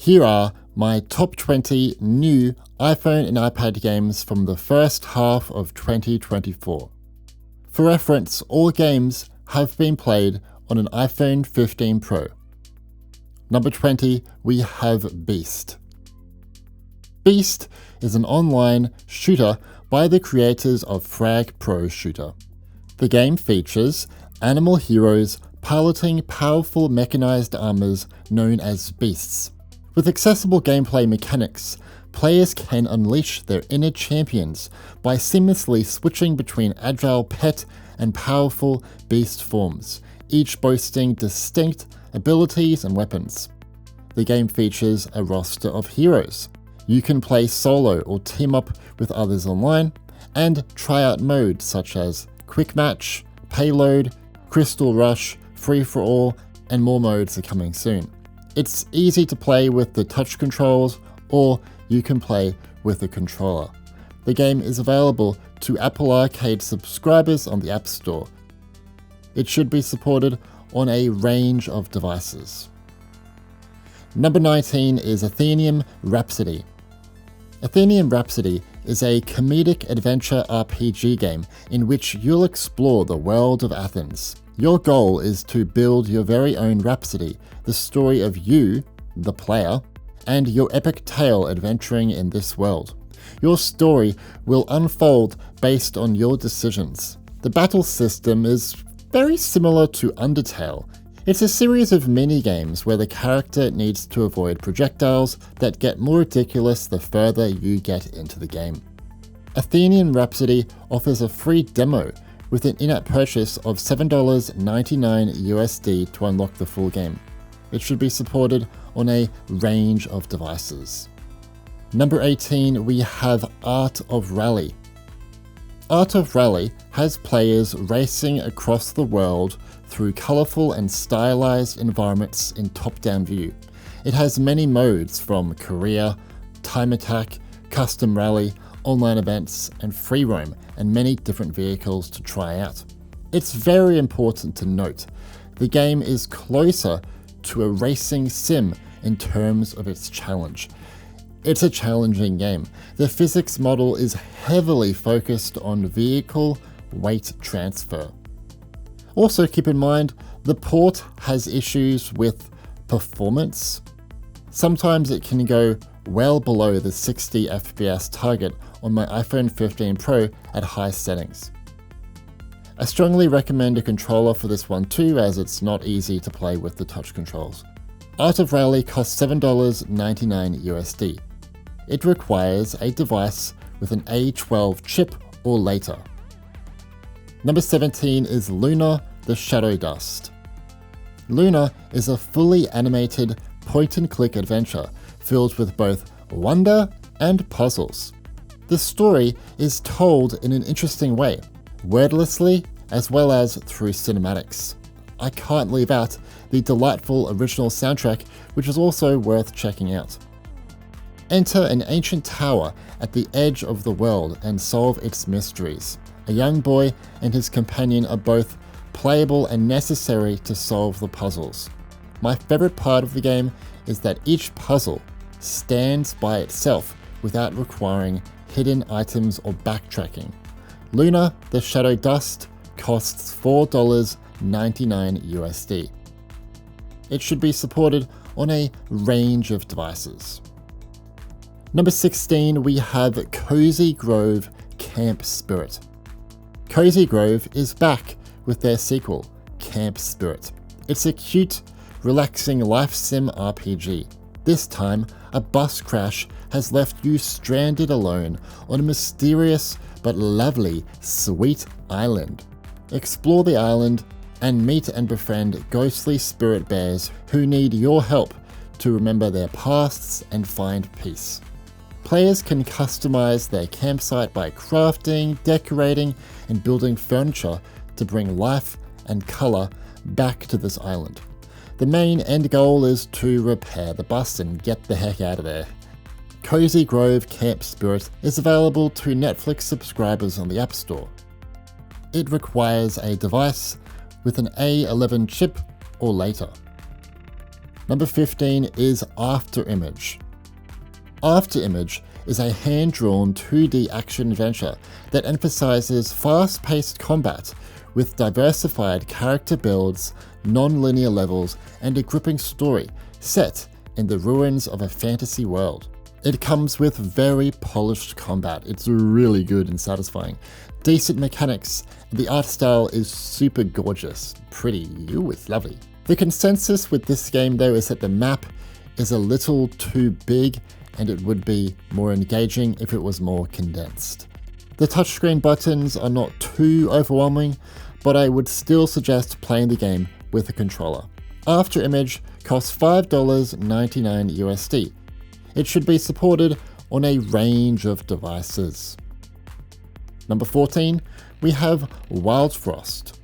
Here are my top 20 new iPhone and iPad games from the first half of 2024. For reference, all games have been played on an iPhone 15 Pro. Number 20, we have Beast. Beast is an online shooter by the creators of Frag Pro Shooter. The game features animal heroes piloting powerful mechanized armors known as beasts. With accessible gameplay mechanics, players can unleash their inner champions by seamlessly switching between agile pet and powerful beast forms, each boasting distinct abilities and weapons. The game features a roster of heroes. You can play solo or team up with others online, and try out modes such as Quick Match, Payload, Crystal Rush, Free for All, and more modes are coming soon. It's easy to play with the touch controls, or you can play with a controller. The game is available to Apple Arcade subscribers on the App Store. It should be supported on a range of devices. Number 19 is Athenian Rhapsody. Athenian Rhapsody is a comedic adventure RPG game in which you'll explore the world of Athens. Your goal is to build your very own Rhapsody, the story of you, the player, and your epic tale adventuring in this world. Your story will unfold based on your decisions. The battle system is very similar to Undertale. It's a series of mini-games where the character needs to avoid projectiles that get more ridiculous the further you get into the game. Athenian Rhapsody offers a free demo with an in-app purchase of $7.99 to unlock the full game. It should be supported on a range of devices. Number 18, we have Art of Rally. Art of Rally has players racing across the world through colourful and stylized environments in top-down view. It has many modes from career, time attack, custom rally, online events, and free roam, and many different vehicles to try out. It's very important to note, the game is closer to a racing sim in terms of its challenge. It's a challenging game. The physics model is heavily focused on vehicle weight transfer. Also keep in mind, the port has issues with performance. Sometimes it can go well below the 60 FPS target on my iPhone 15 Pro at high settings. I strongly recommend a controller for this one too, as it's not easy to play with the touch controls. Art of Rally costs $7.99. It requires a device with an A12 chip or later. Number 17 is Luna the Shadow Dust. Luna is a fully animated point-and-click adventure filled with both wonder and puzzles. The story is told in an interesting way, wordlessly as well as through cinematics. I can't leave out the delightful original soundtrack, which is also worth checking out. Enter an ancient tower at the edge of the world and solve its mysteries. A young boy and his companion are both playable and necessary to solve the puzzles. My favorite part of the game is that each puzzle stands by itself without requiring hidden items or backtracking. Luna the Shadow Dust costs $4.99. It should be supported on a range of devices. Number 16, we have Cozy Grove Camp Spirit. Cozy Grove is back with their sequel, Camp Spirit. It's a cute, relaxing life sim RPG. This time, a bus crash has left you stranded alone on a mysterious but lovely, sweet island. Explore the island and meet and befriend ghostly spirit bears who need your help to remember their pasts and find peace. Players can customize their campsite by crafting, decorating, and building furniture to bring life and color back to this island. The main end goal is to repair the bus and get the heck out of there. Cozy Grove Camp Spirit is available to Netflix subscribers on the App Store. It requires a device with an A11 chip or later. Number 15 is Afterimage. Afterimage is a hand-drawn 2D action-adventure that emphasizes fast-paced combat with diversified character builds, non-linear levels, and a gripping story set in the ruins of a fantasy world. It comes with very polished combat. It's really good and satisfying. Decent mechanics, and the art style is super gorgeous. Pretty, it's lovely. The consensus with this game though is that the map is a little too big and it would be more engaging if it was more condensed. The touchscreen buttons are not too overwhelming, but I would still suggest playing the game with a controller. Afterimage costs $5.99 USD. It should be supported on a range of devices. Number 14, we have Wildfrost.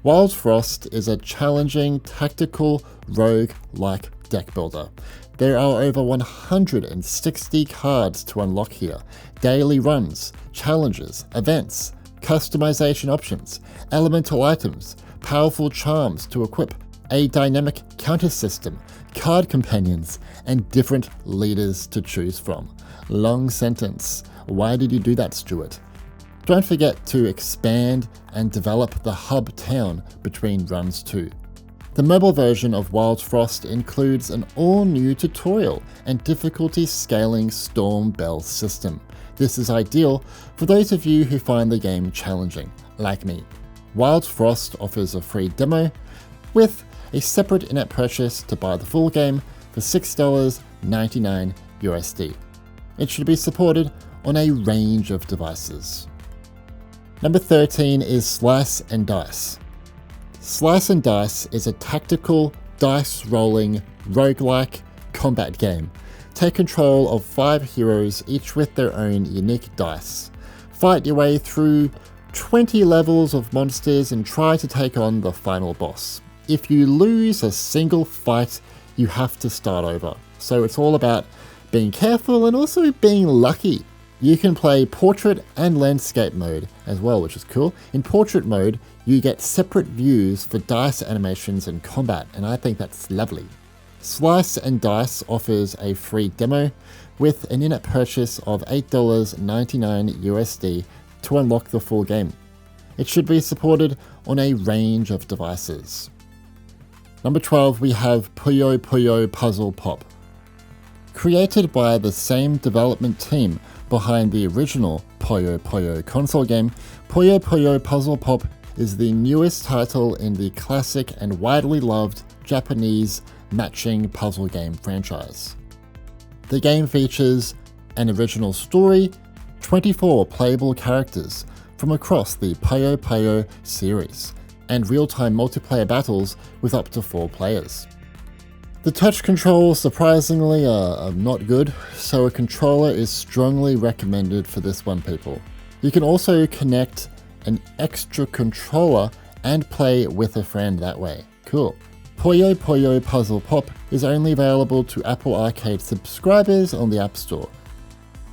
Wildfrost is a challenging, tactical, rogue-like deck builder. There are over 160 cards to unlock here. Daily runs, challenges, events, customization options, elemental items, powerful charms to equip, a dynamic counter system, card companions, and different leaders to choose from. Long sentence. Why did you do that, Stuart? Don't forget to expand and develop the hub town between runs too. The mobile version of Wildfrost includes an all-new tutorial and difficulty scaling storm bell system. This is ideal for those of you who find the game challenging, like me. Wildfrost offers a free demo with a separate in-app purchase to buy the full game for $6.99 USD. It should be supported on a range of devices. Number 13 is Slice and Dice. Slice and Dice is a tactical, dice-rolling, roguelike combat game. Take control of 5 heroes, each with their own unique dice. Fight your way through 20 levels of monsters and try to take on the final boss. If you lose a single fight, you have to start over. So it's all about being careful and also being lucky. You can play portrait and landscape mode as well, which is cool. In portrait mode, you get separate views for dice animations and combat, and I think that's lovely. Slice and Dice offers a free demo with an in-app purchase of $8.99 USD to unlock the full game. It should be supported on a range of devices. Number 12, we have Puyo Puyo Puzzle Pop. Created by the same development team behind the original Puyo Puyo console game, Puyo Puyo Puzzle Pop is the newest title in the classic and widely loved Japanese matching puzzle game franchise. The game features an original story, 24 playable characters from across the Puyo Puyo series, and real-time multiplayer battles with up to 4 players. The touch controls surprisingly are not good, so a controller is strongly recommended for this one, people. You can also connect an extra controller and play with a friend that way. Cool. Puyo Puyo Puzzle Pop is only available to Apple Arcade subscribers on the App Store.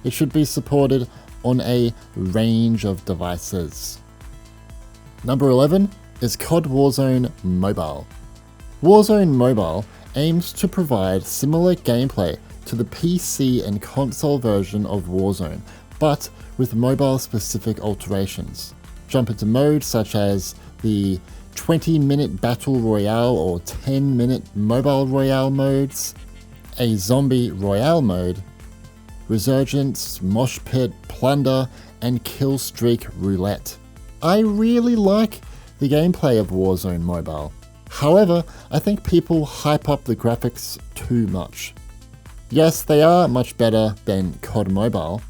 It should be supported on a range of devices. Number 11 is COD Warzone Mobile. Warzone Mobile aims to provide similar gameplay to the PC and console version of Warzone, but with mobile-specific alterations. Jump into modes such as the 20-minute Battle Royale or 10-minute Mobile Royale modes, a Zombie Royale mode, Resurgence, Mosh Pit, Plunder, and Kill Streak Roulette. I really like the gameplay of Warzone Mobile. However, I think people hype up the graphics too much. Yes, they are much better than COD Mobile,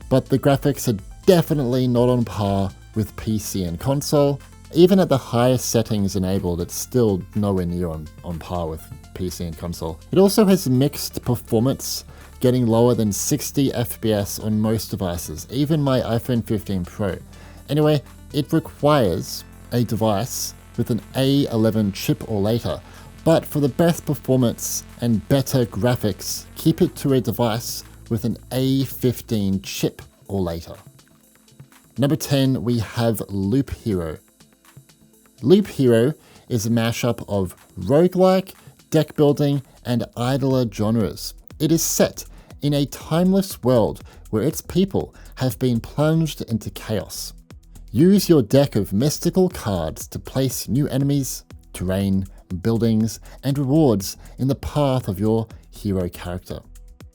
but the graphics are definitely not on par with PC and console. Even at the highest settings enabled, it's still nowhere near on par with PC and console. It also has mixed performance, getting lower than 60 FPS on most devices, even my iPhone 15 Pro. Anyway, it requires a device with an A11 chip or later, but for the best performance and better graphics, keep it to a device with an A15 chip or later. Number 10, we have Loop Hero. Loop Hero is a mashup of roguelike, deck building, and idler genres. It is set in a timeless world where its people have been plunged into chaos. Use your deck of mystical cards to place new enemies, terrain, buildings, and rewards in the path of your hero character.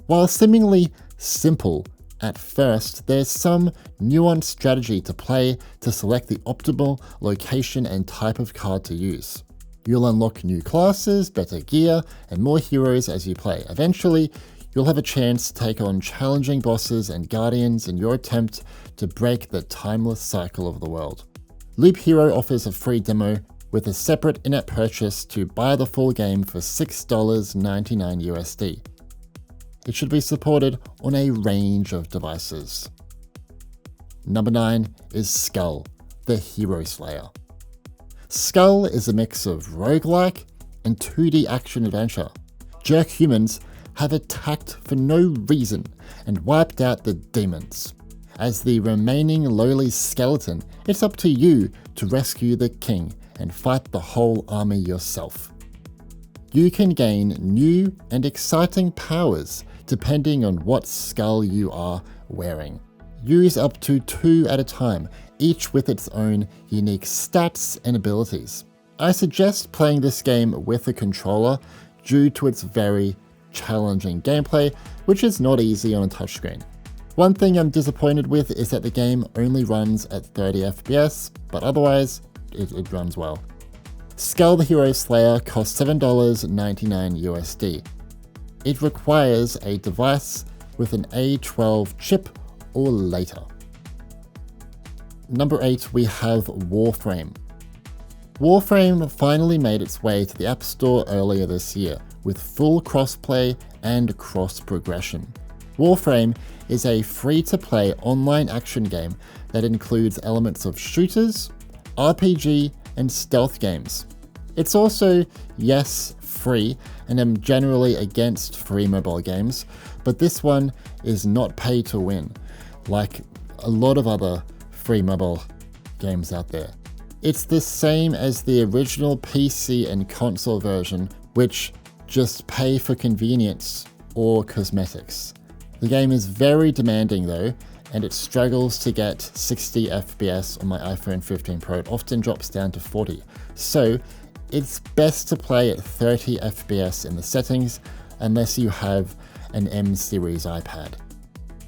While seemingly simple at first, there's some nuanced strategy to play to select the optimal location and type of card to use. You'll unlock new classes, better gear, and more heroes as you play. Eventually, you'll have a chance to take on challenging bosses and guardians in your attempt to break the timeless cycle of the world. Loop Hero offers a free demo with a separate in-app purchase to buy the full game for $6.99 USD. It should be supported on a range of devices. Number 9 is Skul, the Hero Slayer. Skul is a mix of roguelike and 2D action adventure. Jerk humans have attacked for no reason and wiped out the demons. As the remaining lowly skeleton, it's up to you to rescue the king and fight the whole army yourself. You can gain new and exciting powers depending on what skull you are wearing. Use up to 2 at a time, each with its own unique stats and abilities. I suggest playing this game with a controller due to its very challenging gameplay, which is not easy on a touchscreen. One thing I'm disappointed with is that the game only runs at 30 FPS, but otherwise, it runs well. Skul the Hero Slayer costs $7.99 USD. It requires a device with an A12 chip or later. Number 8, we have Warframe. Warframe finally made its way to the App Store earlier this year, with full crossplay and cross-progression. Warframe is a free-to-play online action game that includes elements of shooters, RPG, and stealth games. It's also, yes, free, and I'm generally against free mobile games, but this one is not pay to win, like a lot of other free mobile games out there. It's the same as the original PC and console version, which just pay for convenience or cosmetics. The game is very demanding though, and it struggles to get 60 FPS on my iPhone 15 Pro. It often drops down to 40. So it's best to play at 30 FPS in the settings unless you have an M series iPad.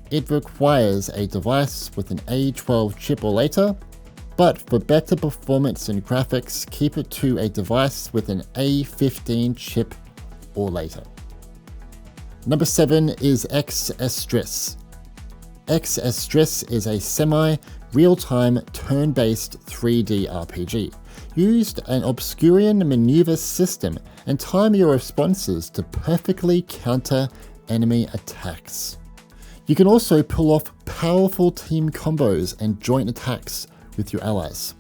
It requires a device with an A12 chip or later, but for better performance and graphics, keep it to a device with an A15 chip or later. Number 7 is Astris. Astris is a semi-real-time turn-based 3D RPG. Use an Obscurian maneuver system and time your responses to perfectly counter enemy attacks. You can also pull off powerful team combos and joint attacks with your allies.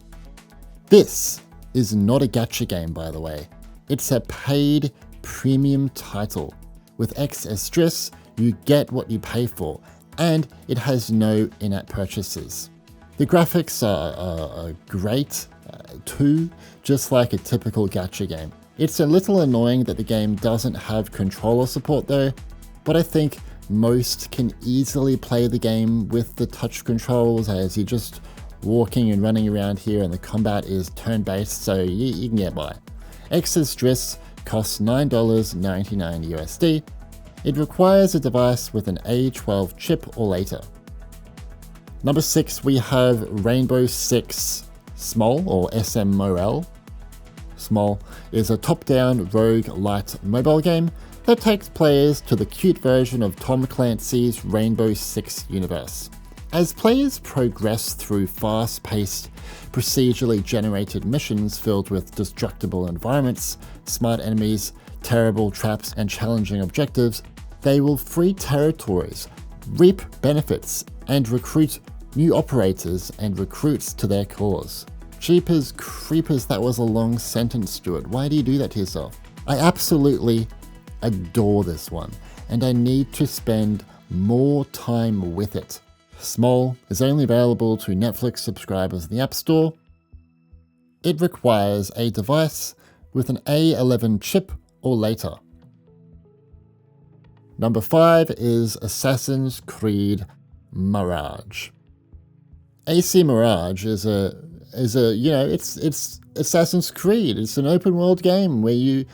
This is not a gacha game, by the way. It's a paid premium title. With Astris, you get what you pay for, and it has no in-app purchases. The graphics are great too, just like a typical gacha game. It's a little annoying that the game doesn't have controller support though, but I think most can easily play the game with the touch controls as you're just walking and running around here, and the combat is turn-based, so you can get by. Astris costs $9.99 USD. It requires a device with an A12 chip or later. Number 6, we have Rainbow Six SMOL or SMOL. SMOL is a top-down rogue-lite mobile game that takes players to the cute version of Tom Clancy's Rainbow Six universe. As players progress through fast-paced, procedurally generated missions filled with destructible environments, smart enemies, terrible traps, and challenging objectives, they will free territories, reap benefits, and recruit new operators and recruits to their cause. Jeepers creepers, that was a long sentence, Stuart. Why do you do that to yourself? I absolutely adore this one, and I need to spend more time with it. SMOL is only available to Netflix subscribers in the App Store. It requires a device with an A11 chip or later. Number 5 is Assassin's Creed Mirage. AC Mirage is a it's Assassin's Creed. It's an open world game where you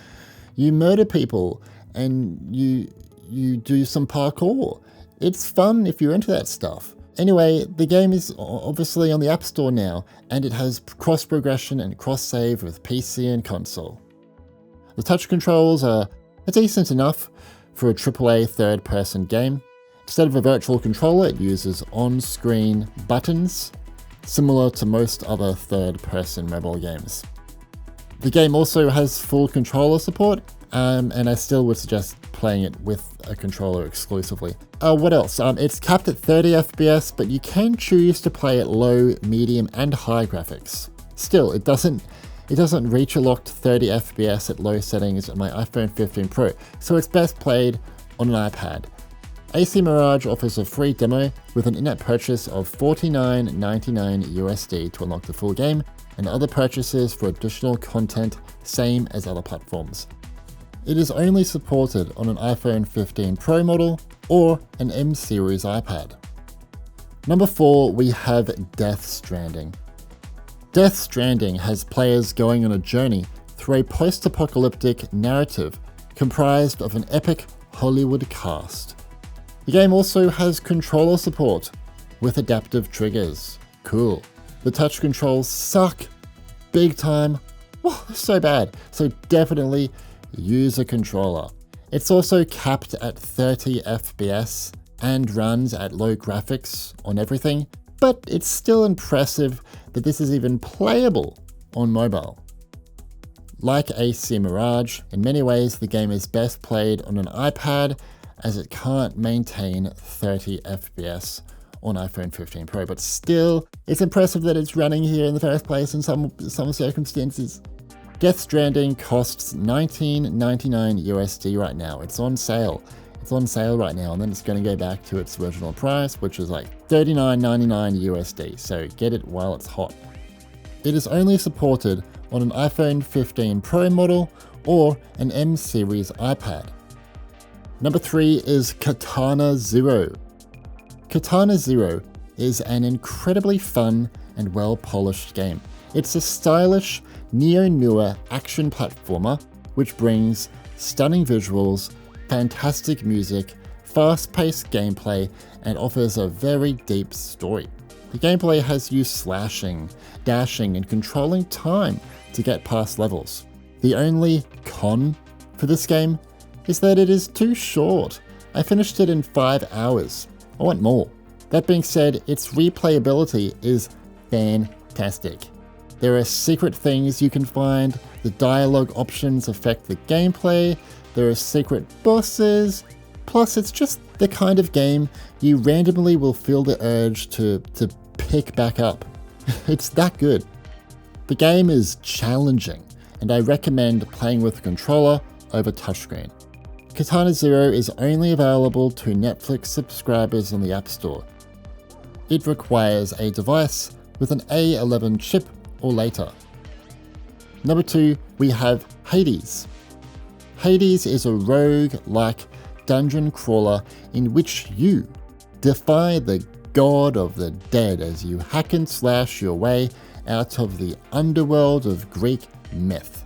murder people and you do some parkour. It's fun if you're into that stuff. Anyway, the game is obviously on the App Store now, and it has cross progression and cross save with PC and console. The touch controls are decent enough for a AAA third-person game. Instead of a virtual controller, it uses on-screen buttons, similar to most other third-person mobile games. The game also has full controller support, and I still would suggest playing it with a controller exclusively. What else? It's capped at 30 FPS, but you can choose to play at low, medium, and high graphics. Still, it doesn't reach a locked 30 FPS at low settings on my iPhone 15 Pro, so it's best played on an iPad. AC Mirage offers a free demo with an in-app purchase of $49.99 USD to unlock the full game, and other purchases for additional content, same as other platforms. It is only supported on an iPhone 15 Pro model or an M series iPad. Number 4, we have Death Stranding. Death Stranding has players going on a journey through a post-apocalyptic narrative comprised of an epic Hollywood cast. The game also has controller support with adaptive triggers. Cool. The touch controls suck big time. Oh, so bad. So definitely use a controller. It's also capped at 30 FPS and runs at low graphics on everything, but it's still impressive that this is even playable on mobile. Like AC Mirage, in many ways the game is best played on an iPad as it can't maintain 30 FPS on iPhone 15 Pro, but still, it's impressive that it's running here in the first place in some circumstances. Death Stranding costs $19.99 USD right now. It's on sale. It's on sale right now, and then it's going to go back to its original price, which is like $39.99 USD, so get it while it's hot. It is only supported on an iPhone 15 Pro model or an M series iPad. Number 3 is Katana ZERO. Katana ZERO is an incredibly fun and well-polished game. It's a stylish, neo-noir action platformer which brings stunning visuals, fantastic music, fast-paced gameplay, and offers a very deep story. The gameplay has you slashing, dashing, and controlling time to get past levels. The only con for this game is that it is too short. I finished it in 5 hours. I want more. That being said, its replayability is fantastic. There are secret things you can find, the dialogue options affect the gameplay, there are secret bosses, plus it's just the kind of game you randomly will feel the urge to pick back up. It's that good. The game is challenging, and I recommend playing with a controller over touchscreen. Katana ZERO is only available to Netflix subscribers on the App Store. It requires a device with an A11 chip or later. Number 2, we have Hades. Hades is a rogue-like dungeon crawler in which you defy the god of the dead as you hack and slash your way out of the underworld of Greek myth.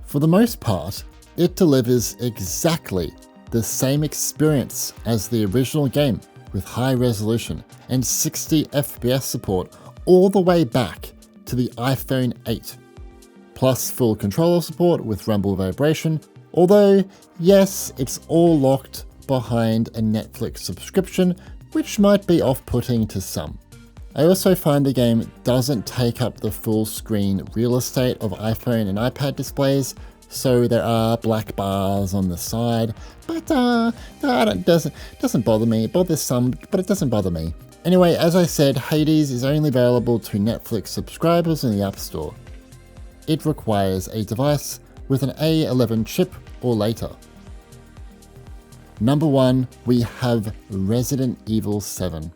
For the most part, it delivers exactly the same experience as the original game with high resolution and 60 FPS support all the way back to the iPhone 8, plus full controller support with rumble vibration, although yes, it's all locked behind a Netflix subscription, which might be off-putting to some. I also find the game doesn't take up the full screen real estate of iPhone and iPad displays, so there are black bars on the side, but it doesn't bother me. It bothers some, but it doesn't bother me. Anyway, as I said, Hades is only available to Netflix subscribers in the App Store. It requires a device with an A11 chip or later. Number 1, we have Resident Evil 7.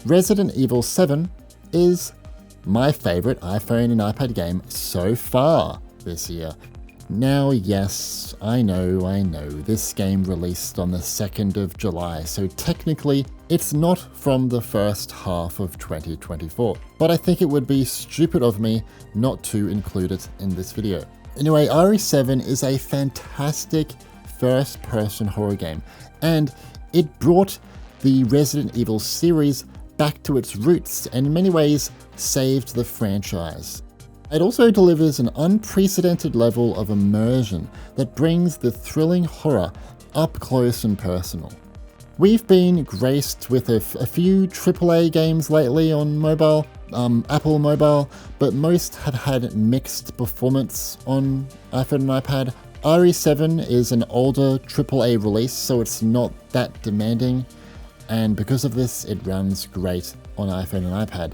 Resident Evil 7 is my favorite iPhone and iPad game so far this year. Now, yes, I know, this game released on the 2nd of July, so technically it's not from the first half of 2024, but I think it would be stupid of me not to include it in this video. Anyway, RE7 is a fantastic first-person horror game, and it brought the Resident Evil series back to its roots and in many ways saved the franchise. It also delivers an unprecedented level of immersion that brings the thrilling horror up close and personal. We've been graced with a few AAA games lately on mobile, Apple Mobile, but most have had mixed performance on iPhone and iPad. RE7 is an older AAA release, so it's not that demanding, and because of this, it runs great on iPhone and iPad.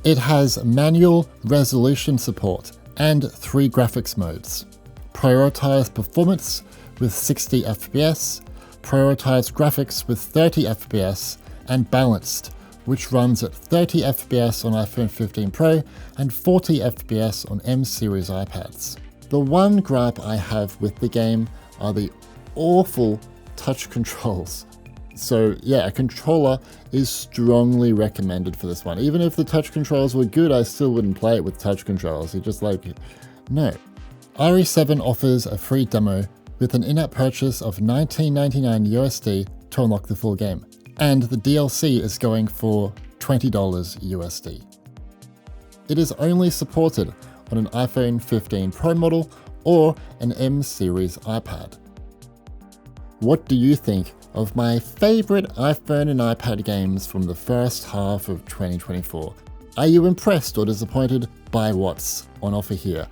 It has manual resolution support and 3 graphics modes. Prioritized performance with 60 FPS, prioritized graphics with 30 FPS, and balanced, which runs at 30 FPS on iPhone 15 Pro and 40 FPS on M series iPads. The one gripe I have with the game are the awful touch controls. So yeah, a controller is strongly recommended for this one. Even if the touch controls were good, I still wouldn't play it with touch controls. You're just like, no. RE7 offers a free demo with an in-app purchase of $19.99 USD to unlock the full game. And the DLC is going for $20 USD. It is only supported on an iPhone 15 Pro model or an M series iPad. What do you think of my favorite iPhone and iPad games from the first half of 2024? Are you impressed or disappointed by what's on offer here?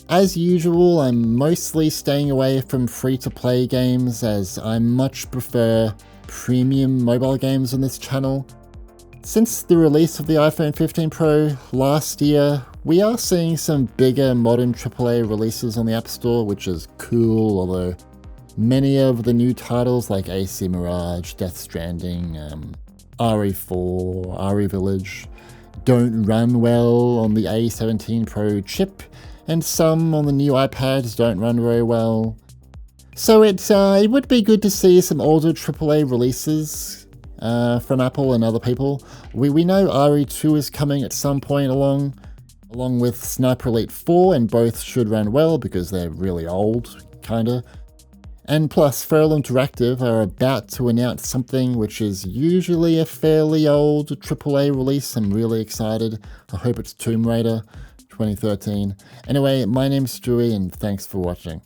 As usual, I'm mostly staying away from free-to-play games as I much prefer premium mobile games on this channel. Since the release of the iPhone 15 Pro last year, we are seeing some bigger modern AAA releases on the App Store, which is cool, although many of the new titles like AC Mirage, Death Stranding, RE4, RE Village don't run well on the A17 Pro chip, and some on the new iPads don't run very well. So it would be good to see some older AAA releases from Apple and other people. We know RE2 is coming at some point along with Sniper Elite 4, and both should run well because they're really old, kinda. And plus, Feral Interactive are about to announce something which is usually a fairly old AAA release. I'm really excited. I hope it's Tomb Raider 2013. Anyway, my name's Stewie and thanks for watching.